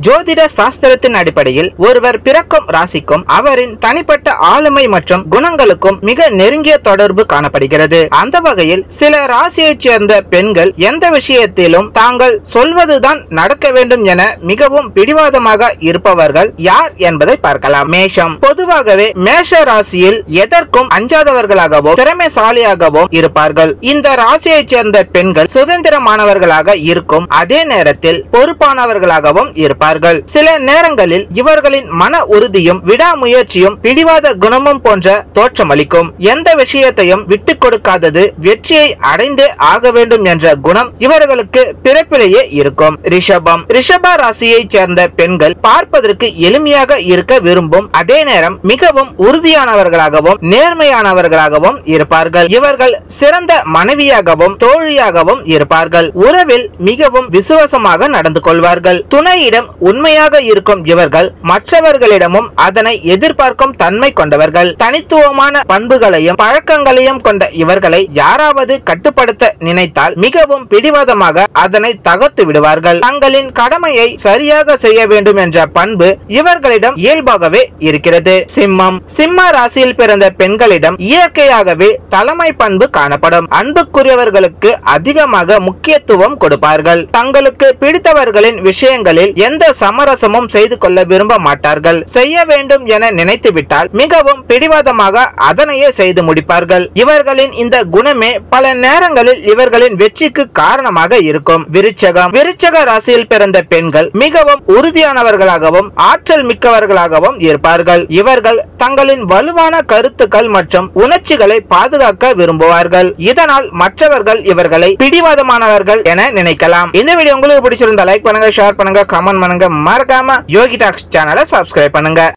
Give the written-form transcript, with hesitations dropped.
ஜோதிட சாஸ்திரத்தின் அடிப்படையில் ஒருவர் பிறக்கும் ராசிக்கும் அவரின் தனிப்பட்ட ஆளுமை மற்றும் குணங்களுக்கும் மிக நெருங்கிய தொடர்பு காணப்படுகிறது. அந்த வகையில் சில ராசியைச் சேர்ந்த பெண்கள் எந்த விஷயத்திலும் தாங்கள் சொல்வதுதான் நடக்க வேண்டும் என மிகவும் பிடிவாதமாக இருப்பவர்கள் யார் என்பதை பார்க்கலாம். மேஷம். பொதுவாகவே மேஷ ராசியில் எதற்கும் அஞ்சாதவர்களாகவும் திறமைசாலியாகவும் இருப்பார்கள். இந்த ராசியைச் சேர்ந்த பெண்கள் சுதந்திரமானவர்களாக இருக்கும் அதே நேரத்தில் பொறுப்பானவர்களாகவும் இருப்பார்கள். சில நேரங்களில் இவர்களின் மன உறுதியும் விடாமுயற்சியும் பிடிவாத குணமும் போன்ற தோற்றமளிக்கும். எந்த விஷயத்தையும் விட்டுக் கொடுக்காதது வெற்றியை அடைந்தே ஆக வேண்டும் என்ற குணம் இவர்களுக்கு பிறப்பிலேயே இருக்கும். ரிஷபம். ரிஷப ராசியைச் சேர்ந்த பெண்கள் பார்ப்பதற்கு எளிமையாக இருக்க விரும்பும் அதே நேரம் மிகவும் உறுதியானவர்களாகவும் நேர்மையானவர்களாகவும் இருப்பார்கள். இவர்கள் சிறந்த மனைவியாகவும் தோழியாகவும் இருப்பார்கள். உறவில் மிகவும் விசுவாசமாக நடந்து கொள்வார்கள். துணையிடம் உண்மையாக இருக்கும் இவர்கள் மற்றவர்களிடமும் அதனை எதிர்பார்க்கும் தன்மை கொண்டவர்கள். தனித்துவமான பண்புகளையும் பழக்கங்களையும் கொண்ட இவர்களை யாராவது கட்டுப்படுத்த நினைத்தால் மிகவும் பிடிவாதமாக அதனை தகர்த்து விடுவார்கள். தங்களின் கடமையை சரியாக செய்ய வேண்டும் என்ற பண்பு இவர்களிடம் இயல்பாகவே இருக்கிறது. சிம்மம். சிம்ம ராசியில் பிறந்த பெண்களிடம் இயற்கையாகவே தலைமை பண்பு காணப்படும். அன்புக்குரியவர்களுக்கு அதிகமாக முக்கியத்துவம் கொடுப்பார்கள். தங்களுக்கு பிடித்தவர்களின் விஷயங்களில் எந்த சமரசமும் செய்து கொள்ள விரும்ப மாட்டார்கள். செய்ய வேண்டும் என நினைத்துவிட்டால் மிகவும் பிடிவாதமாக அதனையே செய்து முடிப்பார்கள். இவர்களின் இந்த குணமே பல நேரங்களில் இவர்களின் வெற்றிக்கு காரணமாக இருக்கும். விருச்சகம். விருச்சக ராசியில் பிறந்த பெண்கள் மிகவும் உறுதியானவர்களாகவும் ஆற்றல் மிக்கவர்களாகவும் இருப்பார்கள். இவர்கள் தங்களின் வலுவான கருத்துக்கள் மற்றும் உணர்ச்சிகளை பாதுகாக்க விரும்புவார்கள். இதனால் மற்றவர்கள் இவர்களை பிடிவாதமானவர்கள் என நினைக்கலாம். இந்த வீடியோ உங்களுக்கு பிடிச்சிருந்தா லைக் பண்ணுங்க, ஷேர் பண்ணுங்க, கமெண்ட் பண்ணுங்க. மறக்காம யோகி டாக்ஸ் சேனலை சப்ஸ்கிரைப் பண்ணுங்க.